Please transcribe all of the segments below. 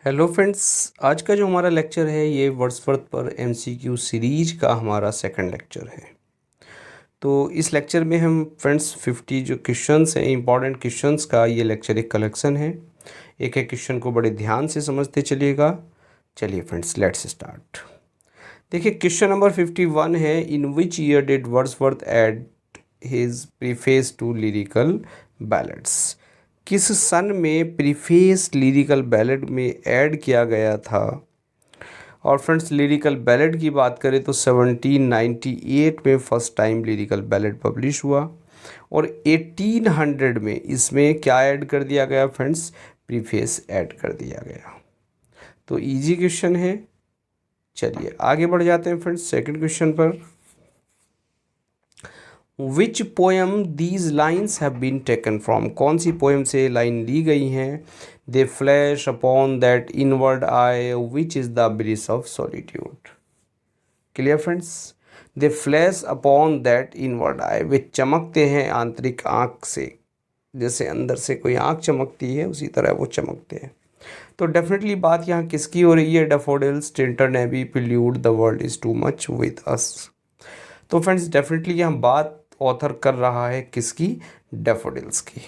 Hello friends. आज का जो हमारा लेक्चर है ये वर्ड्सवर्थ पर एमसीक्यू सीरीज का हमारा सेकंड लेक्चर है। तो इस लेक्चर में हम फ्रेंड्स 50 जो क्वेश्चंस हैं इंपॉर्टेंट क्वेश्चंस का ये लेक्चर एक कलेक्शन है। एक एक क्वेश्चन को बड़े ध्यान से समझते चलिएगा। चलिए फ्रेंड्स लेट्स स्टार्ट। देखिए क्वेश्चन नंबर 51 है, in which year did Wordsworth add his preface to lyrical ballads. किस सन में प्रीफेस लिरिकल बैलेड में ऐड किया गया था। और फ्रेंड्स लिरिकल बैलेड की बात करें तो 1798 में first time lyrical ballad publish हुआ और 1800 में इसमें क्या ऐड कर दिया गया फ्रेंड्स, प्रीफेस ऐड कर दिया गया। तो इजी क्वेश्चन है। चलिए आगे बढ़ जाते हैं फ्रेंड्स सेकंड क्वेश्चन पर। Which poem these lines have been taken from, कौन सी पोएम से लाइन ली गई हैं। They flash upon that inward eye which is the bliss of solitude. Clear friends, they flash upon that inward eye, वे चमकते हैं आंतरिक आँख से, जैसे अंदर से कोई आँख चमकती है उसी तरह वो चमकते हैं। तो डेफिनेटली बात यहाँ किसकी हो रही है, daffodils, Tintern Abbey, prelude, the world is too much with us. तो फ्रेंड्स डेफिनेटली यहाँ बात ऑथर कर रहा है किसकी, डैफोडिल्स की।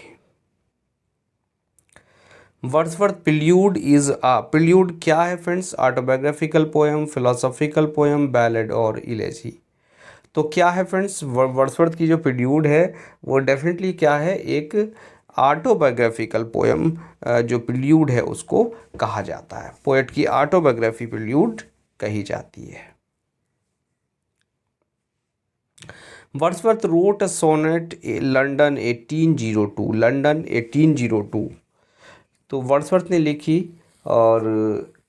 वर्ड्सवर्थ प्रिल्यूड इज प्रिल्यूड क्या है friends, autobiographical poem, philosophical poem, ballad और इलेजी। तो क्या है फ्रेंड्स, वर्ड्सवर्थ की जो प्रिल्यूड है वो डेफिनेटली क्या है, एक ऑटोबायोग्राफिकल पोएम जो प्रिल्यूड है उसको कहा जाता है। पोएट की ऑटोबायोग्राफी प्रिल्यूड कही जाती है। Wordsworth wrote a sonnet London 1802, London 1802। तो वर्ड्सवर्थ ने लिखी और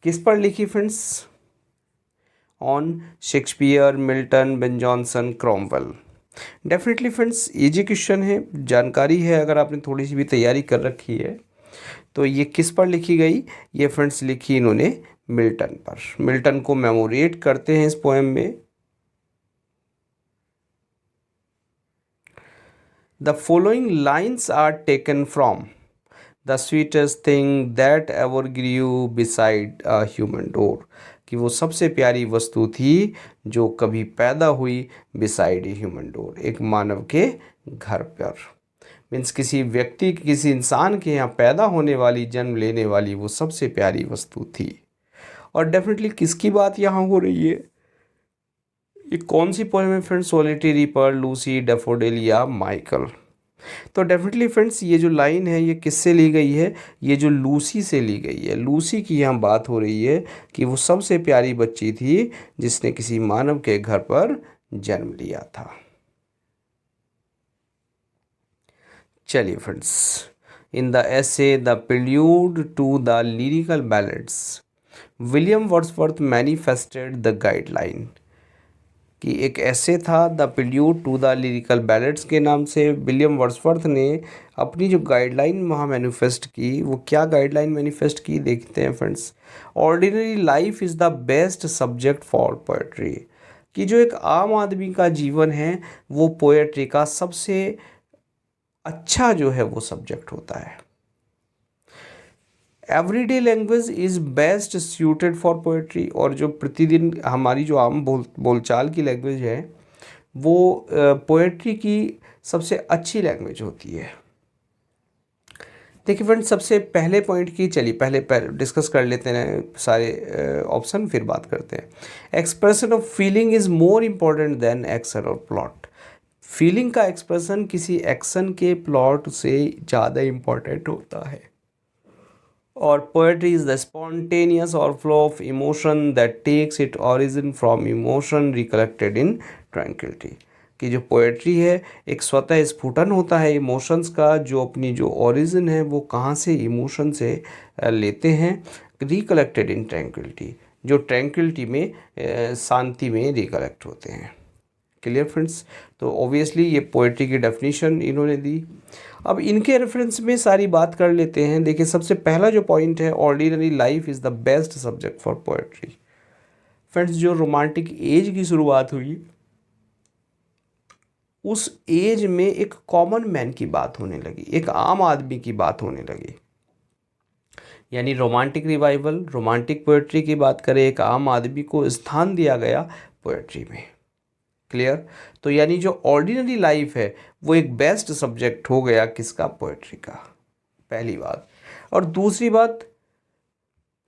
किस पर लिखी friends, on Shakespeare, Milton, Ben Jonson, Cromwell. Definitely friends easy question है, जानकारी है अगर आपने थोड़ी सी भी तैयारी कर रखी है। तो ये किस पर लिखी गई, ये फ्रेंड्स लिखी इन्होंने मिल्टन पर। मिल्टन को मेमोरेट करते हैं इस पोएम में। The following lines are taken from the sweetest thing that ever grew beside a human door, कि वो सबसे प्यारी वस्तु थी जो कभी पैदा हुई beside a human door, एक मानव के घर पर। मीन्स किसी व्यक्ति, किसी इंसान के यहाँ पैदा होने वाली, जन्म लेने वाली वो सबसे प्यारी वस्तु थी। और डेफिनेटली किसकी बात यहाँ हो रही है, ये कौन सी पोएम है फ्रेंड्स, सोलिटरी पर, लूसी, डैफोडिल या माइकल। तो डेफिनेटली फ्रेंड्स ये जो लाइन है ये किससे ली गई है, ये जो लूसी से ली गई है। लूसी की यहाँ बात हो रही है कि वो सबसे प्यारी बच्ची थी जिसने किसी मानव के घर पर जन्म लिया था। चलिए friends, in the essay the prelude to the lyrical ballads William Wordsworth manifested the guideline, कि एक ऐसे था the prelude to the lyrical ballads के नाम से विलियम वर्ड्सवर्थ ने अपनी जो गाइडलाइन वहाँ मैनिफेस्ट की, वो क्या गाइडलाइन मैनिफेस्ट की देखते हैं friends. Ordinary life is the best subject for poetry, कि जो एक आम आदमी का जीवन है वो पोएट्री का सबसे अच्छा जो है वो सब्जेक्ट होता है। Everyday language is best suited for poetry, और जो प्रतिदिन हमारी जो आम बोलचाल की लैंग्वेज है वो पोएट्री की सबसे अच्छी लैंग्वेज होती है। देखिए फ्रेंड्स सबसे पहले पॉइंट की, चलिए पहले डिस्कस कर लेते हैं सारे ऑप्शन फिर बात करते हैं। Expression of feeling is more important than action और प्लॉट, फीलिंग का एक्सप्रेशन किसी एक्शन के प्लॉट से ज़्यादा इम्पोर्टेंट होता है। और poetry is the spontaneous overflow of emotion that takes its origin from emotion recollected in tranquillity, कि जो पोएट्री है एक स्वतः स्फुटन होता है इमोशंस का, जो अपनी जो ओरिजिन है वो कहाँ से, इमोशन से लेते हैं, रिकलेक्टेड इन ट्रैंक्विलिटी, जो ट्रैंक्विलिटी में शांति में रिकलेक्ट होते हैं। क्लियर फ्रेंड्स, तो ऑब्वियसली ये पोएट्री की डेफिनेशन इन्होंने दी। अब इनके रेफरेंस में सारी बात कर लेते हैं। देखिए सबसे पहला जो पॉइंट है, ordinary life is the best subject for poetry. Friends जो रोमांटिक एज की शुरुआत हुई उस एज में एक कॉमन मैन की बात होने लगी, एक आम आदमी की बात होने लगी। यानी रोमांटिक रिवाइवल, रोमांटिक पोएट्री की बात करें, एक आम आदमी को स्थान दिया गया पोएट्री में। क्लियर? तो यानी जो ऑर्डिनरी लाइफ है वो एक बेस्ट सब्जेक्ट हो गया किसका? पोएट्री का, पहली बात। और दूसरी बात,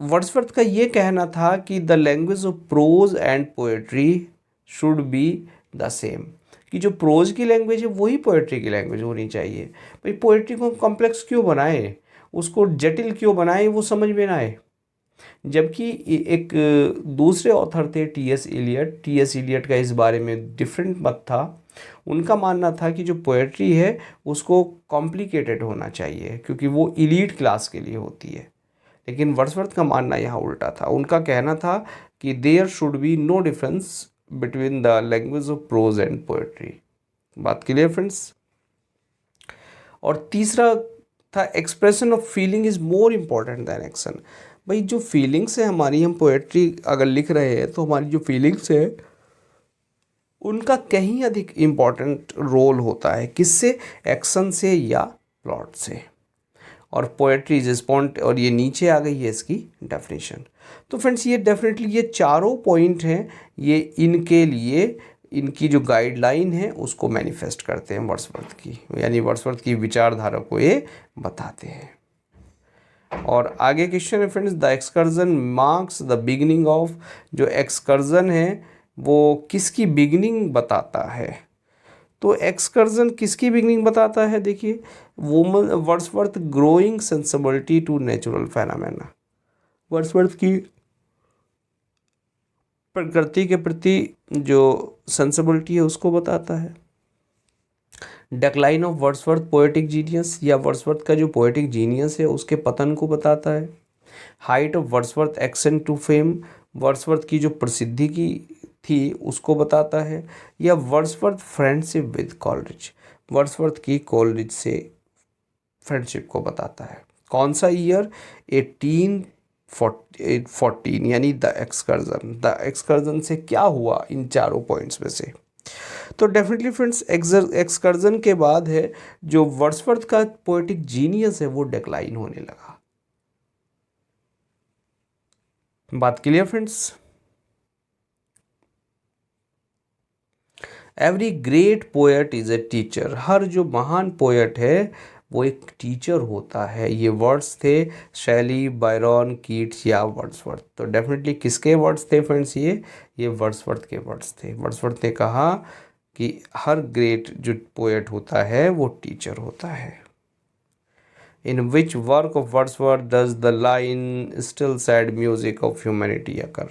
वर्ड्सवर्थ का ये कहना था कि the language of prose and poetry should be the same, कि जो प्रोज की लैंग्वेज है वही पोएट्री की लैंग्वेज होनी चाहिए। भाई पोएट्री को कॉम्प्लेक्स क्यों बनाए, उसको जटिल क्यों बनाए, वो समझ में ना आए। जबकि एक दूसरे ऑथर थे टी एस इलियट का इस बारे में डिफरेंट मत था। उनका मानना था कि जो पोएट्री है उसको कॉम्प्लिकेटेड होना चाहिए क्योंकि वो इलीट क्लास के लिए होती है। लेकिन वर्ड्सवर्थ का मानना यहाँ उल्टा था। उनका कहना था कि there should be no difference between the language of prose and poetry. बात क्लियर फ्रेंड्स? और तीसरा था expression of feeling is more important than action. भाई जो फीलिंग्स है हमारी, हम पोएट्री अगर लिख रहे हैं तो हमारी जो फीलिंग्स है उनका कहीं अधिक इम्पॉर्टेंट रोल होता है, किससे? एक्शन से या प्लॉट से। और पोएट्री इज स्पॉन्ट, और ये नीचे आ गई है इसकी डेफिनेशन। तो फ्रेंड्स ये डेफिनेटली ये चारों पॉइंट हैं, ये इनके लिए इनकी जो गाइडलाइन है उसको मैनिफेस्ट करते हैं वर्ड्सवर्थ की, यानी वर्ड्सवर्थ की विचारधारा को ये बताते हैं। और आगे क्वेश्चन है friends, the excursion marks the beginning of. जो एक्सकर्जन है वो किसकी बिगिनिंग बताता है? तो एक्सकर्जन किसकी बिगिनिंग बताता है? देखिए, woman Wordsworth growing sensibility to natural phenomena, Wordsworth की प्रकृति के प्रति जो सेंसिबिलिटी है उसको बताता है। Decline of Wordsworth poetic genius, या वर्ड्सवर्थ का जो पोएटिक जीनियस है उसके पतन को बताता है। Height of Wordsworth ascent to fame, Wordsworth की जो प्रसिद्धि की थी उसको बताता है। या Wordsworth friendship with Coleridge, Wordsworth की कॉलरिज से फ्रेंडशिप को बताता है। कौन सा ईयर? 1814, यानी द एक्सकर्जन से क्या हुआ इन चारों पॉइंट्स में से? तो डेफिनेटली फ्रेंड्स एक्सकर्जन के बाद है जो वर्ड्सवर्थ का पोएटिक जीनियस है वो डिक्लाइन होने लगा। बात clear friends? Every great poet is a teacher, हर जो महान पोएट है वो एक टीचर होता है। ये वर्ड्स थे शैली, बायरन, कीट्स या वर्ड्सवर्थ। तो डेफिनेटली किसके वर्ड्स थे फ्रेंड्स? ये वर्ड्सवर्थ के वर्ड्स थे। वर्ड्सवर्थ ने कहा कि हर ग्रेट जो पोएट होता है वो टीचर होता है। In which work of Wordsworth does the line still sad music of humanity occur,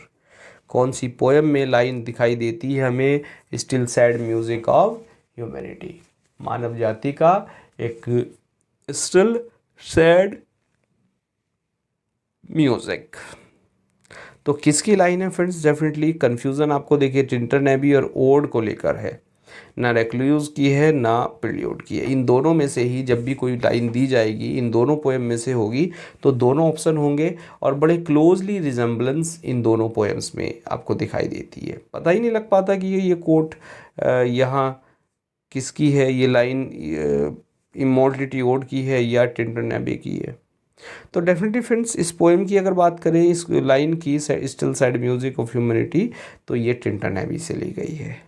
कौन सी पोएम में लाइन दिखाई देती है हमें? Still sad music of humanity, मानव जाति का एक स्टिल सैड म्यूजिक। तो किसकी लाइन है फ्रेंड्स? डेफिनेटली कन्फ्यूज़न आपको देखिए टिंटर नेबी और ओड को लेकर है, ना रेक्लूज की है ना प्रिल्यूड की है। इन दोनों में से ही जब भी कोई लाइन दी जाएगी इन दोनों पोएम में से होगी, तो दोनों ऑप्शन होंगे और बड़े क्लोजली रिजेम्बलेंस इन दोनों पोएम्स में आपको दिखाई देती है। पता ही नहीं लग पाता कि ये कोट यहाँ किसकी है, ये लाइन इमॉर्टलिटी ओड की है या टिंटर नेबी की है। तो डेफिनेटली फ्रेंड्स इस पोएम की अगर बात करें, इस लाइन की still sad music of humanity, तो ये टिंटर नेबी से ली गई है।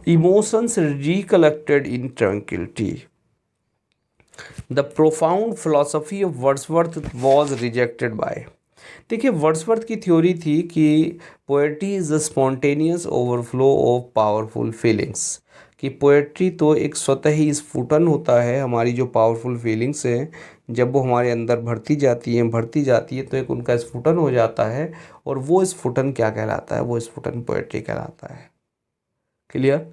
Emotions recollected in tranquility. The profound philosophy of Wordsworth was rejected by. देखिए वर्ड्सवर्थ की थ्योरी थी कि poetry is a spontaneous overflow of powerful feelings, कि पोएट्री तो एक स्वतः ही स्फुटन होता है, हमारी जो पावरफुल फीलिंग्स हैं जब वो हमारे अंदर भरती जाती है तो एक उनका स्फुटन हो जाता है, और वो स्फुटन क्या कहलाता है? वो स्फुटन पोएट्री कहलाता है। क्लियर?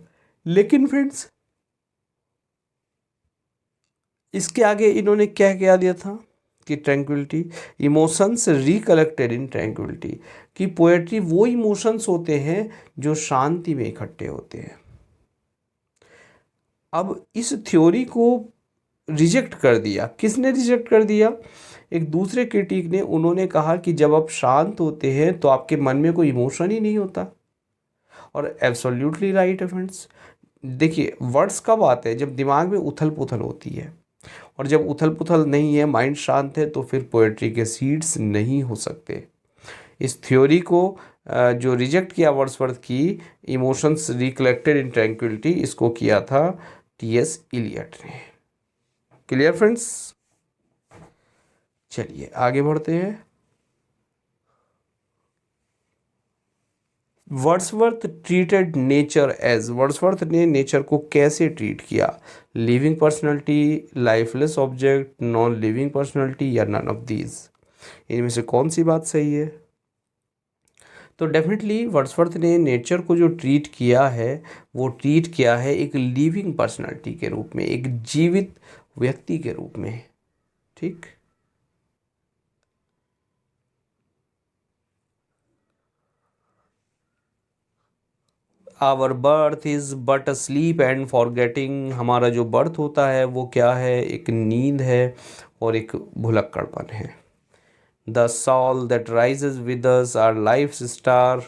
लेकिन फ्रेंड्स इसके आगे इन्होंने क्या कह दिया था कि tranquillity, emotions recollected in tranquillity, कि पोएट्री वो इमोशंस होते हैं जो शांति में इकट्ठे होते हैं। अब इस थ्योरी को रिजेक्ट कर दिया। किसने रिजेक्ट कर दिया? एक दूसरे क्रिटिक ने। उन्होंने कहा कि जब आप शांत होते हैं तो आपके मन में कोई इमोशन ही नहीं होता। और एब्सोल्युटली राइट है फ्रेंड्स, देखिए वर्ड्स कब आते हैं, जब दिमाग में उथल पुथल होती है, और जब उथल पुथल नहीं है, माइंड शांत है, तो फिर पोएट्री के सीड्स नहीं हो सकते। इस थ्योरी को जो रिजेक्ट किया वर्ड्सवर्थ की इमोशंस रिकलेक्टेड इन ट्रैंक्विलिटी, इसको किया था टीएस इलियट ने। Clear friends? चलिए आगे बढ़ते हैं। Wordsworth treated nature as, Wordsworth ने नेचर को कैसे ट्रीट किया? Living personality, lifeless object, non living personality, या नन ऑफ दीज? इनमें से कौन सी बात सही है? तो डेफिनेटली वर्ड्सवर्थ ने नेचर को जो ट्रीट किया है वो ट्रीट किया है एक लिविंग पर्सनैलिटी के रूप में, एक जीवित व्यक्ति के रूप में। ठीक, our birth is but a sleep and forgetting, हमारा जो बर्थ होता है वो क्या है? एक नींद है और एक भुलक्कड़पन है। The soul that rises with us our life star,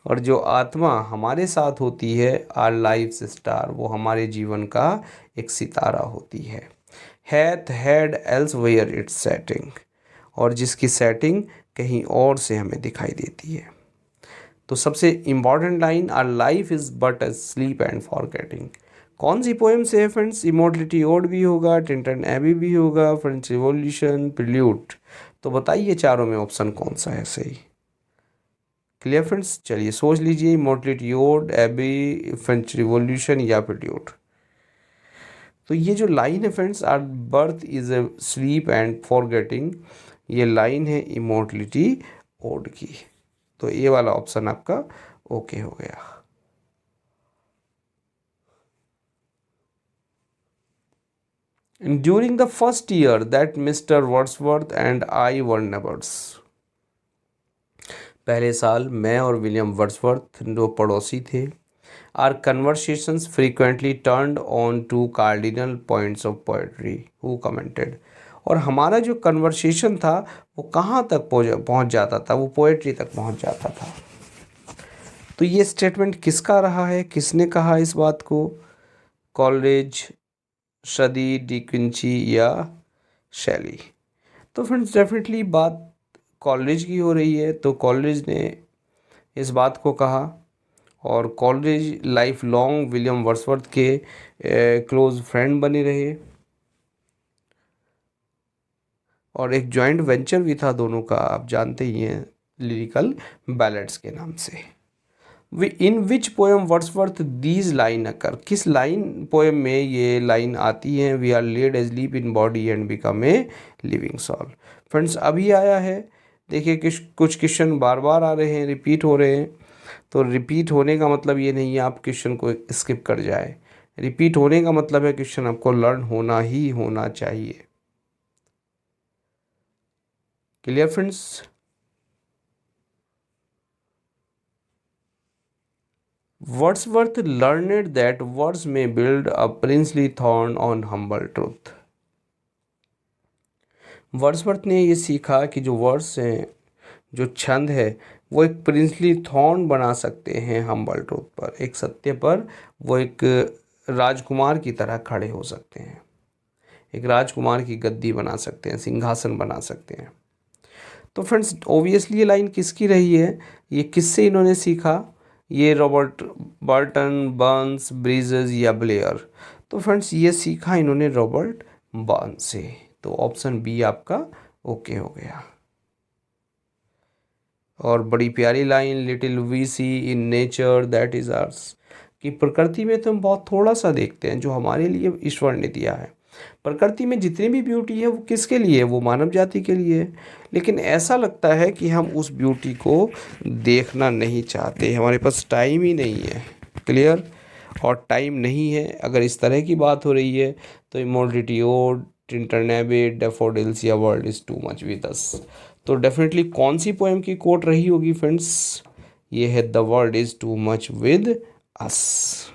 और जो आत्मा हमारे साथ होती है आर लाइफ स्टार, वो हमारे जीवन का एक सितारा होती है। Hath had elsewhere its setting, और जिसकी सेटिंग कहीं और से हमें दिखाई देती है। तो सबसे important line, our life is but a sleep and forgetting, कौन सी पोएम से है फ्रेंड्स? इमॉर्टलिटी ओड भी होगा, टिंटन एबी भी होगा, फ्रेंच रिवॉल्यूशन, प्रिल्यूड। तो बताइए चारों में ऑप्शन कौन सा है सही? Clear friends? चलिए सोच लीजिए, immortality ode, Abbey, French Revolution या प्रिल्यूड। तो ये जो लाइन है friends, our birth is a sleep and forgetting, ये लाइन है इमॉर्टलिटी ओड की। तो ये वाला ऑप्शन आपका ओके हो गया। During the first year that Mr Wordsworth and I were neighbours, पहले साल मैं और विलियम वर्ड्सवर्थ जो पड़ोसी थे, our conversations frequently turned on to cardinal points of poetry, who commented, और हमारा जो कन्वर्सेशन था वो कहाँ तक पहुँच जाता था? वो पोएट्री तक पहुँच जाता था। तो ये स्टेटमेंट किसका रहा है, किसने कहा इस बात को? कॉलेज, सदी, डी क्विंची या शैली? तो फ्रेंड्स डेफिनेटली बात कॉलेज की हो रही है, तो कॉलेज ने इस बात को कहा, और college life long William Wordsworth के क्लोज फ्रेंड बने रहे, और एक जॉइंट वेंचर भी था दोनों का, आप जानते ही हैं, लिरिकल बैलेड्स के नाम से। In which poem Wordsworth these line occur, किस लाइन पोएम में ये लाइन आती है? We are laid asleep in body and become a living soul. Friends अभी आया है, देखिए कुछ क्वेश्चन बार बार आ रहे हैं, रिपीट हो रहे हैं। तो रिपीट होने का मतलब ये नहीं है आप क्वेश्चन को स्किप कर जाए, रिपीट होने का मतलब है क्वेश्चन आपको लर्न होना ही होना चाहिए। Clear friends? Wordsworth learned that words may build a princely thorn on humble truth. Wordsworth ने ये सीखा कि जो वर्ड्स हैं, जो छंद है, वो एक प्रिंसली थॉर्न बना सकते हैं हम्बल ट्रूथ पर, एक सत्य पर वो एक राजकुमार की तरह खड़े हो सकते हैं, एक राजकुमार की गद्दी बना सकते हैं, सिंहासन बना सकते हैं। तो फ्रेंड्स ओबियसली ये लाइन किसकी रही है? ये किससे इन्होंने सीखा? ये रॉबर्ट बर्टन, बर्न्स, ब्रीजेस या ब्लेयर? तो फ्रेंड्स ये सीखा इन्होंने रॉबर्ट बर्न्स से। तो ऑप्शन बी आपका ओके हो गया। और बड़ी प्यारी line, little we see in nature that is ours, कि प्रकृति में तो हम बहुत थोड़ा सा देखते हैं जो हमारे लिए ईश्वर ने दिया है। प्रकृति में जितनी भी ब्यूटी है वो किसके लिए है? वो मानव जाति के लिए है। लेकिन ऐसा लगता है कि हम उस ब्यूटी को देखना नहीं चाहते, हमारे पास टाइम ही नहीं है। क्लियर? और टाइम नहीं है अगर इस तरह की बात हो रही है तो इमॉर्टलिटी ओड, टिंटरनेबे, डैफोडिल्स या world is too much with us. तो डेफिनेटली कौन सी पोएम की कोट रही होगी फ्रेंड्स? ये है the world is too much with us.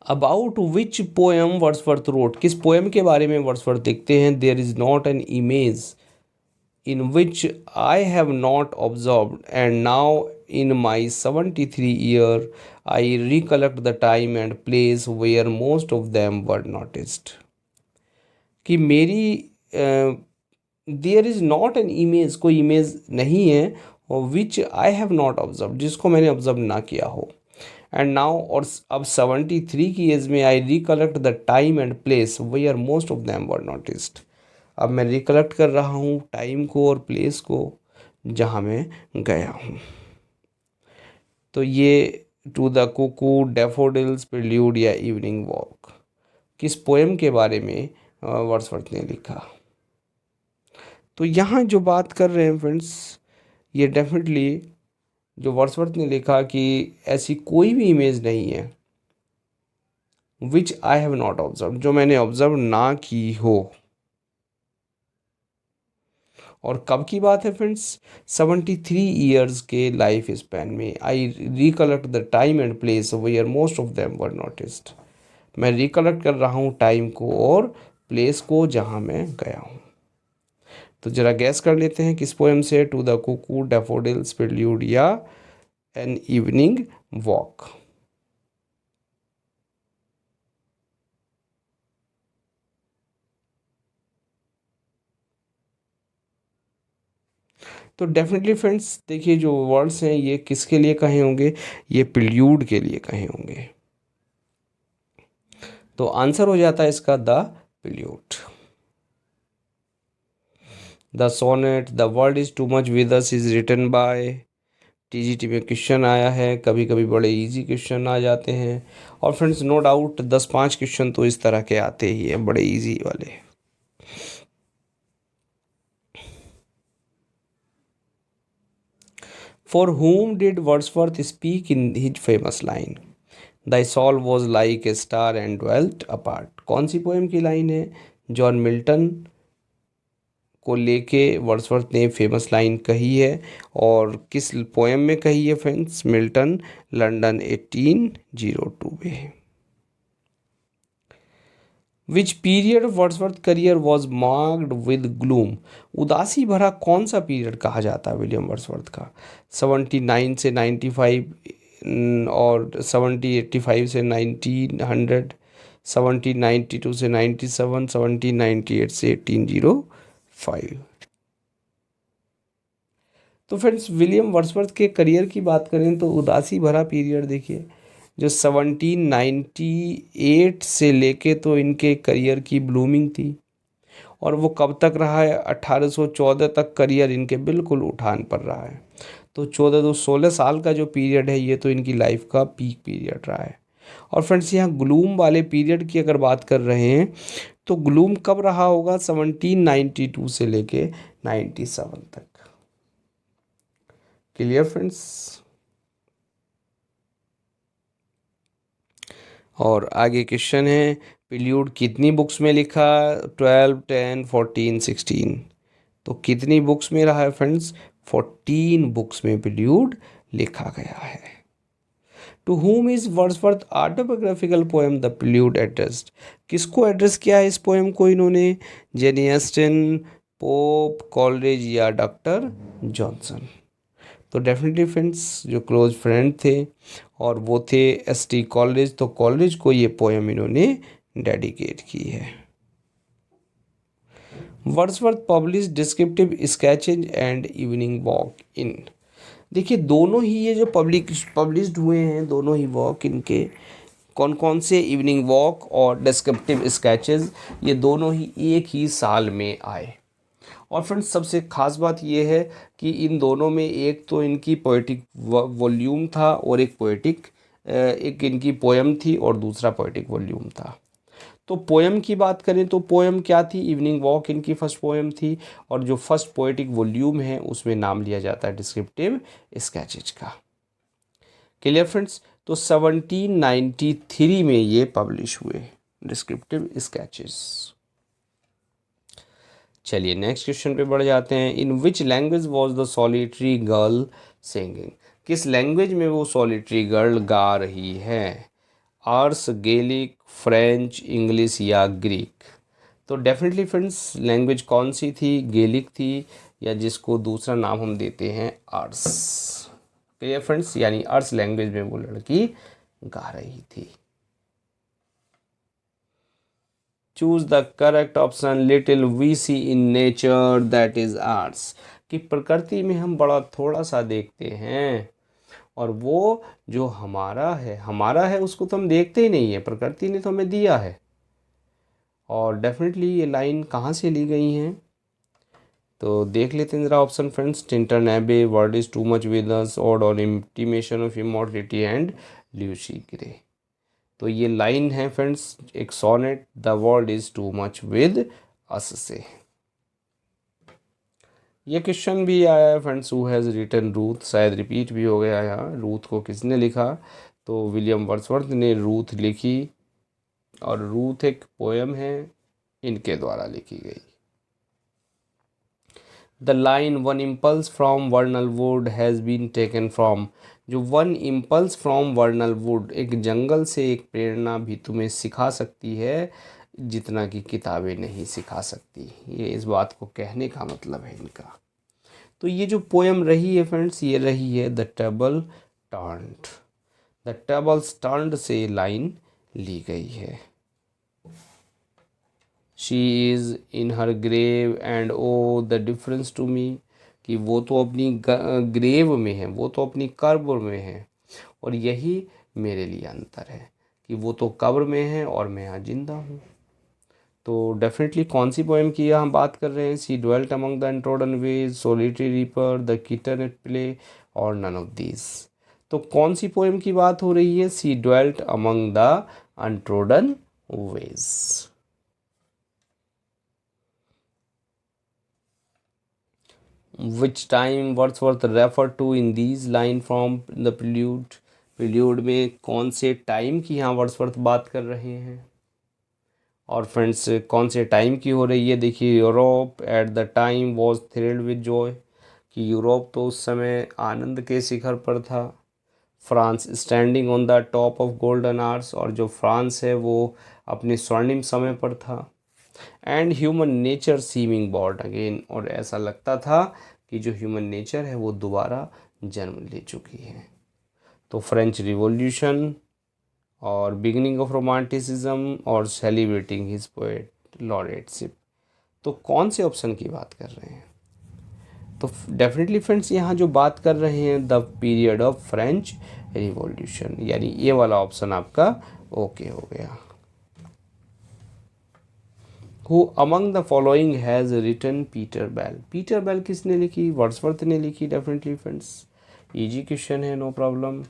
About which poem Wordsworth wrote, किस पोएम के बारे में वर्ड्सवर्थ लिखते हैं? There is not an image in which I have not observed, and now in my 73 year I recollect the time and place where most of them were noticed. कि मेरी there is not an image, कोई image नहीं है, और which I have not observe, जिसको मैंने observe ना किया हो। एंड नाउ, और अब 73 की एज में I recollect the time and place where most of them were noticed. अब मैं रिकलेक्ट कर रहा हूँ टाइम को और प्लेस को जहाँ मैं गया हूँ। तो ये to the cuckoo, daffodils, prelude या इवनिंग वॉक किस पोएम के बारे में वर्ड्सवर्थ ने लिखा। तो यहाँ जो बात कर रहे हैं फ्रेंड्स, ये डेफिनेटली जो वर्ड्सवर्थ ने लिखा कि ऐसी कोई भी इमेज नहीं है विच आई हैव नॉट ऑब्जर्व, जो मैंने ऑब्जर्व ना की हो। और कब की बात है फ्रेंड्स? 73 ईयर्स के लाइफ स्पैन में। I recollect the time and place where most of them were noticed. मैं रिकलेक्ट कर रहा हूँ टाइम को और प्लेस को जहाँ मैं गया हूँ। तो जरा गैस कर लेते हैं किस पोएम से, to the cuckoo, daffodils, prelude या एन इवनिंग वॉक। तो डेफिनेटली फ्रेंड्स देखिए, जो वर्ड्स हैं ये किसके लिए कहे होंगे? ये प्रिल्यूड के लिए कहे होंगे। तो आंसर हो जाता है इसका the prelude. The sonnet, the world is too much with us is written by. TGT में क्वेश्चन आया है, कभी कभी बड़े इजी क्वेश्चन आ जाते हैं, और फ्रेंड्स नो डाउट 10-5 क्वेश्चन तो इस तरह के आते ही हैं, बड़े इजी वाले। For whom did Wordsworth speak in his famous line, Thy soul was like a star and dwelt apart? कौन सी पोएम की लाइन है? जॉन मिल्टन को लेके वर्ड्सवर्थ ने फेमस लाइन कही है, और किस पोएम में कही है फ्रेंड्स? मिल्टन, लंदन 1802 में। Which period Wordsworth career was marked with gloom? उदासी भरा कौन सा पीरियड कहा जाता है विलियम वर्ड्सवर्थ का? 79 से 95, और 1785 से 1900, 1792 से 97, 1798 से 1805। तो फ्रेंड्स विलियम वर्ड्सवर्थ के करियर की बात करें तो उदासी भरा पीरियड देखिए, जो 1798 से लेके तो इनके करियर की ब्लूमिंग थी, और वो कब तक रहा है? 1814 तक करियर इनके बिल्कुल उठान पर रहा है। तो 16 साल का जो पीरियड है ये तो इनकी लाइफ का पीक पीरियड रहा है। और फ्रेंड्स यहाँ ग्लूम वाले पीरियड की अगर बात कर रहे हैं तो ग्लूम कब रहा होगा? 1792 से लेके 97 तक। Clear friends? और आगे क्वेश्चन है, प्रिल्यूड कितनी बुक्स में लिखा? 12, 10, 14, 16। तो कितनी बुक्स में रहा है फ्रेंड्स? 14 बुक्स में प्रिल्यूड लिखा गया है। To whom is Wordsworth autobiographical poem the prelude addressed? किसको एड्रेस किया है इस पोएम को इन्होंने? जेनी ऑस्टिन, पोप, कॉलरेज या डॉक्टर जॉनसन? तो डेफिनेटली फ्रेंड्स जो क्लोज फ्रेंड थे और वो थे एसटी कॉलरेज, तो कॉलरेज को ये पोएम इन्होंने डेडिकेट की है। Wordsworth publish descriptive sketches and evening walk in. देखिए दोनों ही ये जो पब्लिश्ड हुए हैं, दोनों ही वॉक इनके कौन कौन से? इवनिंग वॉक और डिस्क्रिप्टिव स्केचेस, ये दोनों ही एक ही साल में आए। और फ्रेंड्स सबसे ख़ास बात ये है कि इन दोनों में एक तो इनकी पोएटिक वॉल्यूम था, और एक इनकी पोएम थी, और दूसरा पोएटिक वॉल्यूम था। तो पोएम की बात करें तो पोएम क्या थी? इवनिंग वॉक इनकी फर्स्ट पोएम थी, और जो फर्स्ट पोएटिक वॉल्यूम है उसमें नाम लिया जाता है डिस्क्रिप्टिव स्केचेज का। Clear friends? तो 1793 में ये पब्लिश हुए डिस्क्रिप्टिव स्केचेस। चलिए नेक्स्ट क्वेश्चन पे बढ़ जाते हैं। In which language was the solitary girl singing? किस लैंग्वेज में वो सॉलिटरी गर्ल गा रही है? आर्स, गेलिक, फ्रेंच, इंग्लिश या ग्रीक? तो डेफिनेटली फ्रेंड्स लैंग्वेज कौन सी थी? गेलिक थी, या जिसको दूसरा नाम हम देते हैं अर्स। क्लियर फ्रेंड्स, यानी अर्स लैंग्वेज में वो लड़की गा रही थी। Choose the correct option, little we see in nature that is arts. कि प्रकृति में हम बड़ा थोड़ा सा देखते हैं, और वो जो हमारा है उसको तो हम देखते ही नहीं है, प्रकृति ने तो हमें दिया है। और डेफिनेटली ये लाइन कहाँ से ली गई हैं, तो देख लेते हैं ज़रा option friends. Tintern Abbey, world is too much with us, ode on intimation of immortality and Lucy Gray. तो ये लाइन है फ्रेंड्स एक sonnet, the world is too much with us से। ये क्वेश्चन भी आया है friends, who has written Ruth, शायद रिपीट भी हो गया यहाँ। रूथ को किसने लिखा, तो विलियम वर्ड्सवर्थ ने रूथ लिखी, और रूथ एक पोएम है, इनके द्वारा लिखी गई। The line one impulse from vernal wood has been taken from, जो one impulse from vernal wood, एक जंगल से एक प्रेरणा भी तुम्हें सिखा सकती है जितना कि किताबें नहीं सिखा सकती। ये इस बात को कहने का मतलब है इनका। तो ये जो पोएम रही है फ्रेंड्स, ये रही है the table turned. The tables turned से लाइन ली गई है। She is in her grave and oh the difference to me, कि वो तो अपनी ग्रेव में है, वो तो अपनी कब्र में है, और यही मेरे लिए अंतर है कि वो तो कब्र में है और मैं यहाँ जिंदा हूँ। तो डेफिनेटली कौन सी पोएम की हम बात कर रहे हैं, she dwelt among the untrodden ways, solitary reaper, the kitten at play, और नन ऑफ दीज। तो कौन सी पोएम की बात हो रही है, she dwelt among the untrodden ways. Which time Wordsworth refer to in these line from the prelude, prelude में कौन से टाइम की यहाँ वर्ड्सवर्थ बात कर रहे हैं। और फ्रेंड्स कौन से टाइम की हो रही है, देखिए Europe at the time was thrilled with Joy, कि यूरोप तो उस समय आनंद के शिखर पर था। France standing on the top of golden hours, और जो फ्रांस है वो अपने स्वर्णिम समय पर था। And human nature seeming born again, और ऐसा लगता था कि जो ह्यूमन नेचर है वो दोबारा जन्म ले चुकी है। तो फ्रेंच रिवॉल्यूशन, और बिगिनिंग ऑफ रोमांटिसिज्म, और सेलिब्रेटिंग हिज पोएट लॉरेटशिप। तो कौन से ऑप्शन की बात कर रहे हैं, तो डेफिनेटली फ्रेंड्स यहाँ जो बात कर रहे हैं the period of French revolution, यानी ये वाला ऑप्शन आपका ओके हो गया। Who among the following has written Peter Bell, Peter Bell किसने लिखी, वर्ड्सवर्थ ने लिखी। डेफिनेटली फ्रेंड्स इजी क्वेश्चन है, नो प्रॉब्लम।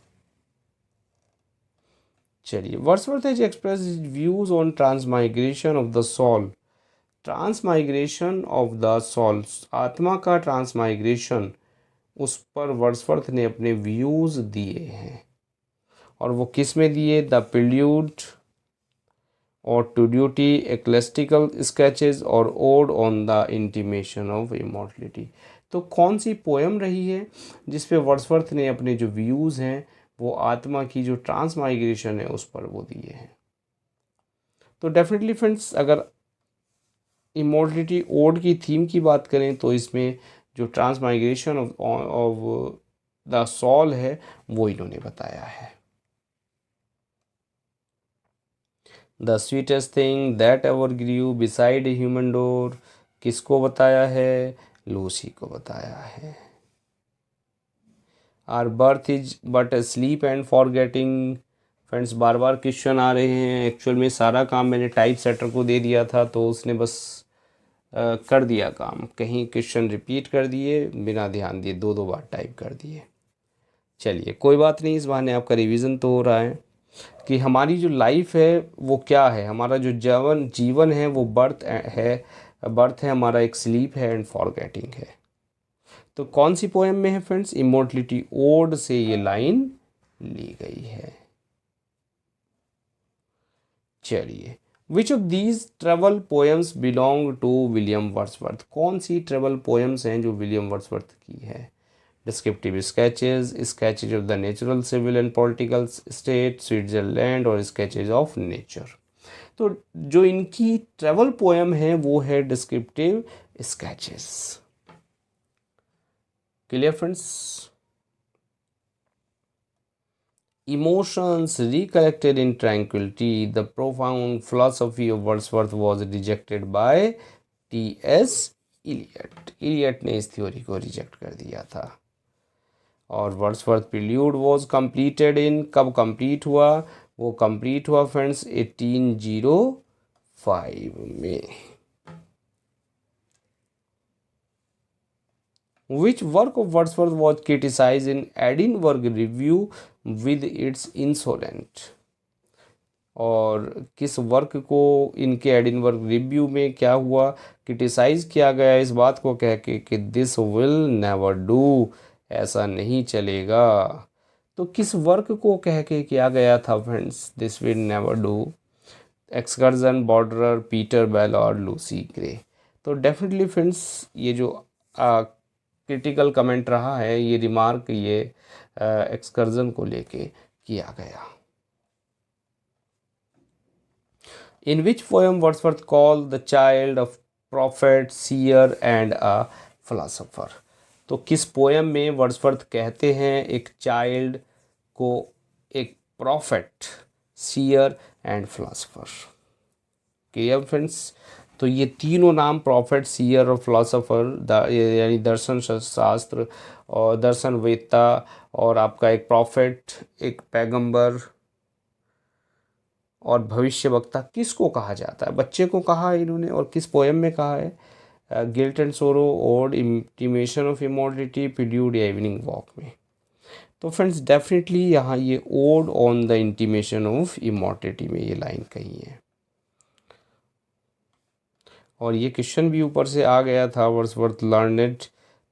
चलिए, Wordsworth has express views on transmigration of the soul, transmigration of the soul, आत्मा का ट्रांसमाइग्रेशन, उस पर वर्ड्सवर्थ ने अपने व्यूज दिए हैं। और वो किस में दिए, द प्रिल्यूड, और टू ड्यूटी, एक्लेस्टिकल स्केचेस, और odd on the intimation of immortality. तो कौन सी पोएम रही है जिस पे वर्ड्सवर्थ ने अपने जो व्यूज़ हैं वो आत्मा की जो ट्रांसमाइग्रेशन है उस पर वो दिए हैं। तो डेफिनेटली फ्रेंड्स अगर इमॉर्टलिटी ओड की थीम की बात करें तो इसमें जो ट्रांसमाइग्रेशन ऑफ द सॉल है वो इन्होंने बताया है। The sweetest thing that ever grew beside a human door, किसको बताया है, लूसी को बताया है। Our birth is but sleep and forgetting, friends बार बार क्वेश्चन आ रहे हैं। एक्चुअल में सारा काम मैंने टाइप सेटर को दे दिया था तो उसने बस कर दिया काम, कहीं क्वेश्चन रिपीट कर दिए बिना ध्यान दिए, दो बार टाइप कर दिए। चलिए कोई बात नहीं, इस बहाने आपका रिवीजन तो हो रहा है कि हमारी जो लाइफ है वो क्या है, हमारा जो जीवन है वो बर्थ है हमारा, एक स्लीप है एंड फॉरगेटिंग है। तो कौन सी पोएम में है फ्रेंड्स, इमॉर्टलिटी ओड से ये लाइन ली गई है। चलिए, which of these travel poems belong to William Wordsworth, कौन सी ट्रेवल पोएम्स हैं जो विलियम वर्ड्सवर्थ की है। Descriptive sketches, sketches of the natural civil and political state Switzerland, और स्केचेज ऑफ नेचर। तो जो इनकी ट्रेवल पोएम है वो है descriptive sketches. Clear friends? Emotions recollected in tranquility, the profound philosophy of Wordsworth was rejected by T.S. Eliot. Eliot ने इस theory को रिजेक्ट कर दिया था। और Wordsworth prelude was completed in, कब कंप्लीट हुआ? वो कंप्लीट हुआ फ्रेंड्स 1805 में। Which work of Wordsworth was criticized in Edinburgh Review with its insolent? और किस वर्क को इनके एडिनबर्ग रिव्यू में क्या हुआ? क्रिटिसाइज किया गया इस बात को कह के कि दिस विल नेवर डू, ऐसा नहीं चलेगा। तो किस वर्क को कह के किया गया था friends this will never do? Excursion, borderer, Peter Bell और लूसी ग्रे। तो डेफिनेटली फ्रेंड्स ये जो क्रिटिकल कमेंट रहा है, ये रिमार्क ये एक्सकर्जन को लेके किया गया। In which poem Wordsworth called the child of prophet, seer and a philosopher? तो किस पोएम में वर्ड्सवर्थ कहते हैं एक चाइल्ड को एक profit, seer and philosopher? Clear friends? तो ये तीनों नाम प्रॉफिट, सीयर और फिलोसोफर यानी दर्शन शास्त्र और दर्शन वेत्ता और आपका एक प्रॉफिट, एक पैगंबर और भविष्य वक्ता किसको कहा जाता है? बच्चे को कहा है इन्होंने। और किस पोएम में कहा है? Guilt and sorrow, ode, intimation of immortality, prelude या इवनिंग वॉक में। तो फ्रेंड्स डेफिनेटली यहाँ ये ode on the intimation of immortality में ये लाइन कही है। और ये क्वेश्चन भी ऊपर से आ गया था। वर्ड्सवर्थ लर्नड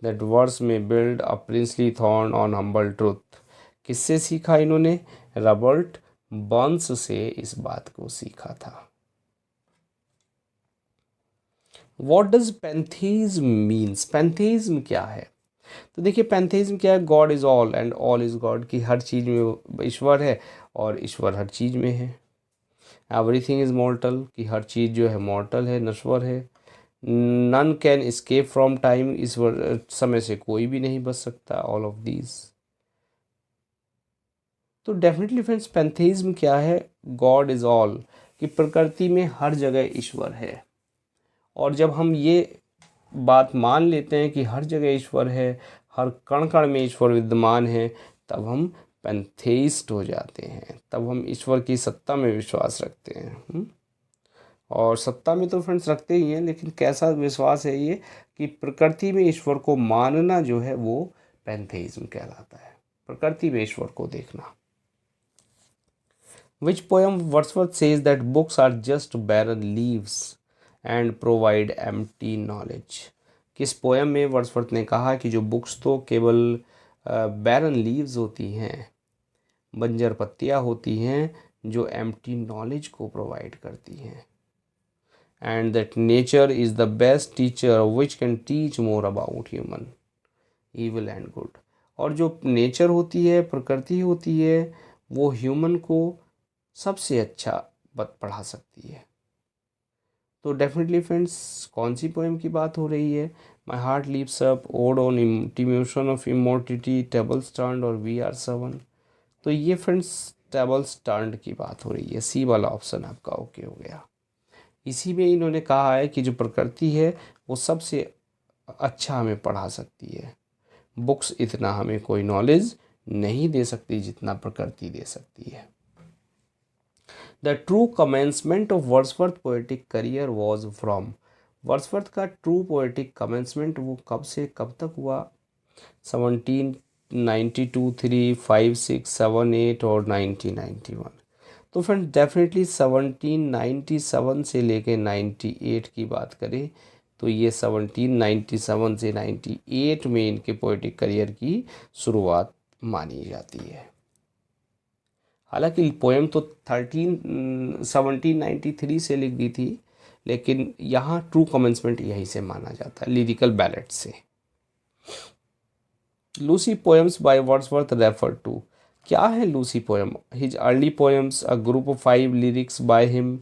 दैट वर्ड्स में build a princely thorn on humble truth. किससे सीखा इन्होंने? रॉबर्ट बर्न्स से इस बात को सीखा था। What does pantheism means? पैंथेइज्म क्या है? तो देखिए पैंथेइज्म क्या है? God is all and all is God, की हर चीज़ में ईश्वर है और ईश्वर हर चीज़ में है। एवरीथिंग इज मॉर्टल, की हर चीज़ जो है मॉर्टल है, नश्वर है। None can escape from time, इस समय से कोई भी नहीं बच सकता। All of these. तो डेफिनेटली फ्रेंड्स पैंथेइज्म क्या है? गॉड इज ऑल, कि प्रकृति में हर जगह ईश्वर है। और जब हम ये बात मान लेते हैं कि हर जगह ईश्वर है, हर कण कण में ईश्वर विद्यमान है, तब हम पैंथेइस्ट हो जाते हैं, तब हम ईश्वर की सत्ता में विश्वास रखते हैं। और सत्ता में तो फ्रेंड्स रखते ही हैं, लेकिन कैसा विश्वास है ये? कि प्रकृति में ईश्वर को मानना जो है वो पैंथेइज्म कहलाता है, प्रकृति में ईश्वर को देखना। Which poem Wordsworth says that books are just barren leaves and provide empty knowledge? किस पोएम में वर्ड्सवर्थ ने कहा कि जो बुक्स तो केवल बैरन लीव्स होती हैं, बंजर पत्तियाँ होती हैं, जो एम्प्टी नॉलेज को प्रोवाइड करती हैं। And that nature is the best teacher which can teach more about human evil and good. और जो नेचर होती है, प्रकृति होती है, वो ह्यूमन को सबसे अच्छा पढ़ा सकती है। तो डेफिनेटली फ्रेंड्स कौन सी पोएम की बात हो रही है? My heart leaps up, ode on intimation of immortality, tables turned और वी आर 7। तो ये फ्रेंड्स टेबल्स टर्न्ड की बात हो रही है। सी वाला ऑप्शन आपका ओके हो गया। इसी में इन्होंने कहा है कि जो प्रकृति है वो सबसे अच्छा हमें पढ़ा सकती है। बुक्स इतना हमें कोई नॉलेज नहीं दे सकती जितना प्रकृति दे सकती है। The true commencement of Wordsworth poetic career was from? Wordsworth का ट्रू पोएटिक कमेंसमेंट वो कब से कब तक हुआ? 1792, 3, 5, 6, 7, 8 और 1991। तो फ्रेंड डेफिनेटली 1797 से लेके 98 की बात करें तो ये 1797 से 98 में इनके पोएटिक करियर की शुरुआत मानी जाती है। हालांकि पोएम तो 1793 से लिख दी थी, लेकिन यहाँ ट्रू कमेंसमेंट यहीं से माना जाता है, लिरिकल बैलेट से। Lucy poems by Wordsworth refer to? क्या है Lucy poem? His early poems, a group of 5 lyrics by him,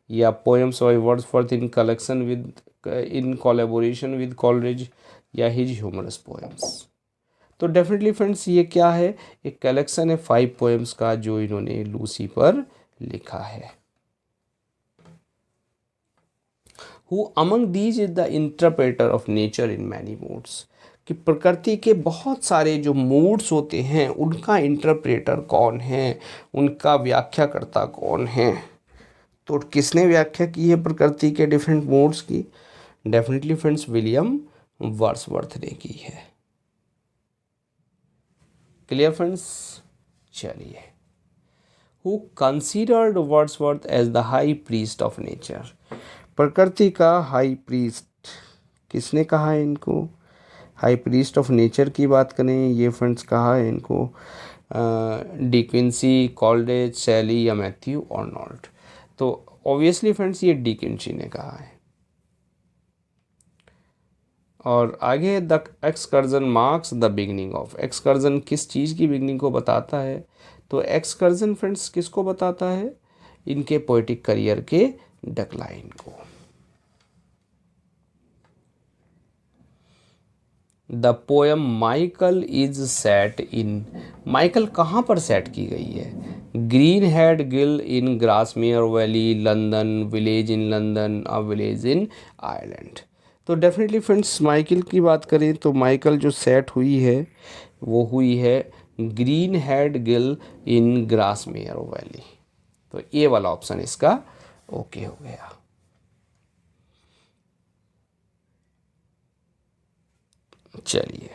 या poems by Wordsworth in collection with in collaboration with Coleridge, या हिज ह्यूमरस पोएम्स? तो definitely friends ये क्या है, एक collection है 5 पोएम्स का जो इन्होंने लूसी पर लिखा है। Who among these is the interpreter of nature in many moods, कि प्रकृति के बहुत सारे जो मूड्स होते हैं उनका इंटरप्रेटर कौन है, उनका व्याख्याकर्ता कौन है। तो किसने व्याख्या की है प्रकृति के डिफरेंट मूड्स की? डेफिनेटली फ्रेंड्स विलियम वर्ड्सवर्थ ने की है। Clear friends? चलिए, who considered Wordsworth as the high priest of nature, प्रकृति का हाई प्रीस्ट किसने कहा है इनको? हाई प्रीस्ट ऑफ नेचर की बात करें, ये फ्रेंड्स कहा है इनको डी क्विंसी, कॉल्डेज, शैली या मैथ्यू आर्नोल्ड। तो ऑब्वियसली फ्रेंड्स ये डी क्विंसी ने कहा है। और आगे the excursion marks the beginning of, excursion किस चीज़ की बिगनिंग को बताता है? तो एक्सकर्जन फ्रेंड्स किसको बताता है? इनके पोएटिक करियर के डिक्लाइन को। The poem Michael is set in, Michael कहाँ पर सेट की गई है? Green Head Gill in Grasmere valley, London, village in London, a village in Ireland. तो डेफिनेटली फ्रेंड्स माइकल की बात करें तो माइकल जो सेट हुई है वो हुई है Green Head Gill in Grasmere valley. तो ये वाला ऑप्शन इसका ओके हो गया। चलिए,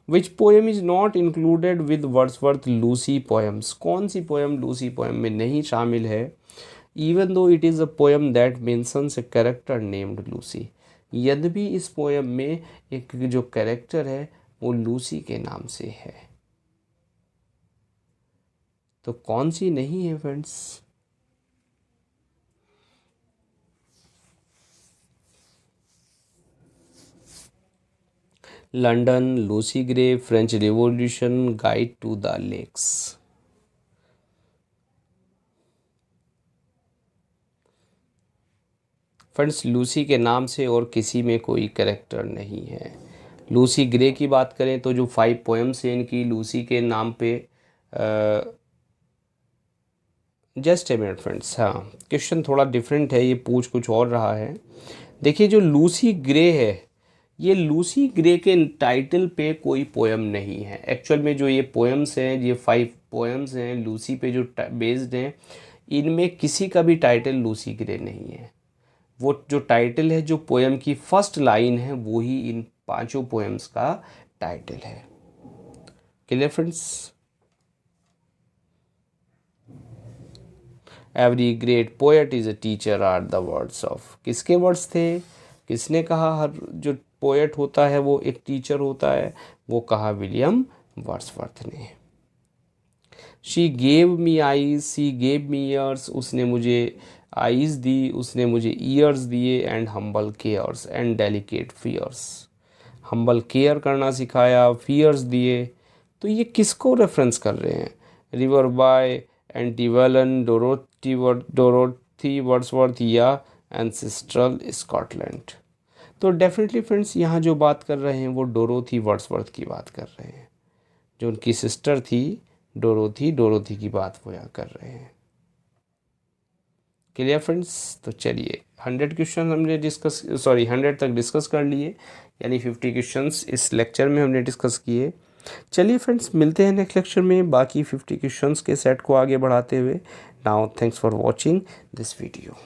which poem is not included with Wordsworth Lucy poems, कौन सी पोएम लूसी पोएम में नहीं शामिल है? Even though it is a poem that mentions a character named Lucy, यद्यपि इस पोएम में एक जो कैरेक्टर है वो लूसी के नाम से है। तो कौन सी नहीं है friends? London, Lucy Gray, French revolution, guide to the lakes. Friends Lucy के नाम से और किसी में कोई कैरेक्टर नहीं है। लूसी ग्रे की बात करें तो जो 5 पोएम्स हैं इनकी लूसी के नाम पे, जस्ट ए मिनट फ्रेंड्स, हाँ क्वेश्चन थोड़ा डिफरेंट है, ये पूछ कुछ और रहा है। देखिए जो लूसी ग्रे है, ये लूसी ग्रे के टाइटल पे कोई पोएम नहीं है। एक्चुअल में जो ये पोएम्स हैं, ये 5 पोएम्स हैं लूसी पे जो बेस्ड हैं, इनमें किसी का भी टाइटल लूसी ग्रे नहीं है। वो जो टाइटल है, जो पोएम की फर्स्ट लाइन है, वो ही इन 5 पोएम्स का टाइटल है। Clear friends? Every great poet is a teacher are the words of, किसके वर्ड्स थे? किसने कहा हर जो पोएट होता है वो एक टीचर होता है? वो कहा विलियम वर्ड्सवर्थ ने। She gave me eyes, she gave me ears, उसने मुझे आईज दी, उसने मुझे ईयर्स दिए, and humble cares and delicate fears, humble care करना सिखाया, फियर्स दिए। तो ये किसको रेफरेंस कर रहे हैं? रिवर बाय, एंटीवेलन, डोरोथी वर्ड्सवर्थ या एंसेस्ट्रल स्कॉटलैंड। तो डेफिनेटली फ्रेंड्स यहाँ जो बात कर रहे हैं वो डोरोथी वर्ड्सवर्थ की बात कर रहे हैं। जो उनकी सिस्टर थी डोरोथी की बात वो यहाँ कर रहे हैं। Clear friends? तो चलिए 100 क्वेश्चन हमने 100 तक डिस्कस कर लिए, यानी 50 क्वेश्चंस इस लेक्चर में हमने डिस्कस किए। चलिए फ्रेंड्स मिलते हैं नेक्स्ट लेक्चर में बाकी 50 क्वेश्चंस के सेट को आगे बढ़ाते हुए। Now thanks for watching this video.